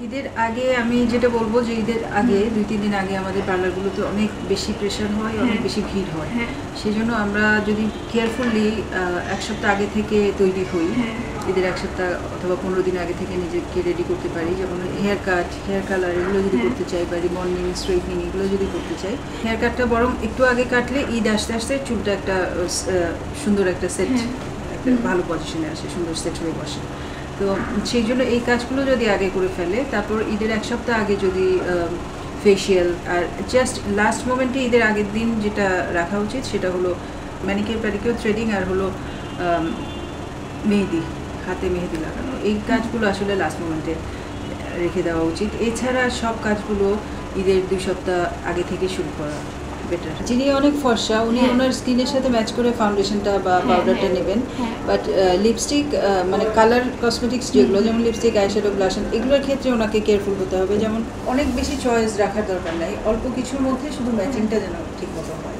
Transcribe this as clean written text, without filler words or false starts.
ঈদের আগে আমি যেটা বলবো যে ঈদের আগে 2-3 দিন আগে আমাদের পার্লারগুলোতে অনেক বেশি প্রেশার হয়, অনেক বেশি ভিড় হয়। সেই জন্য আমরা যদি কেয়ারফুলি এক সপ্তাহ আগে থেকে তৈরি হই, ঈদের এক সপ্তাহ অথবা 15 দিন আগে থেকে নিজেকে রেডি করতে পারি, যেমন হেয়ার কাট, হেয়ার কালার এগুলো যদি করতে চাই, বা রিবন্ডিং, স্ট্রেটনিং এগুলো যদি করতে চাই, হেয়ার কাটটা বরং একটু আগে কাটলে ঈদ আস্তে আস্তে চুলটা একটা সুন্দর একটা সেট, একটা ভালো পজিশনে আসে, সুন্দর সেট হয়ে বসে। তো সেই জন্য এই কাজগুলো যদি আগে করে ফেলে, তারপর ঈদের এক সপ্তাহ আগে যদি ফেসিয়াল, আর জাস্ট লাস্ট মোমেন্টে ঈদের আগের দিন যেটা রাখা উচিত সেটা হলো ম্যানিকিউর, প্যাডিকিউর, থ্রেডিং, আর হলো মেহেদি, হাতে মেহেদি লাগানো। এই কাজগুলো আসলে লাস্ট মোমেন্টে রেখে দেওয়া উচিত। এছাড়া সব কাজগুলো ঈদের 2 সপ্তাহ আগে থেকে শুরু করা বেটার। যিনি অনেক ফর্সা, উনি ওনার স্কিনের সাথে ম্যাচ করে ফাউন্ডেশনটা বা পাউডারটা নেবেন, বাট লিপস্টিক মানে কালার কসমেটিক্স যেগুলো, যেমন লিপস্টিক, আইশ্যাডো, ব্লাশন, এগুলোর ক্ষেত্রে ওনাকে কেয়ারফুল হতে হবে। যেমন অনেক বেশি চয়েস রাখার দরকার নাই, অল্প কিছুর মধ্যে শুধু ম্যাচিংটা যেন ঠিক মতো হয়।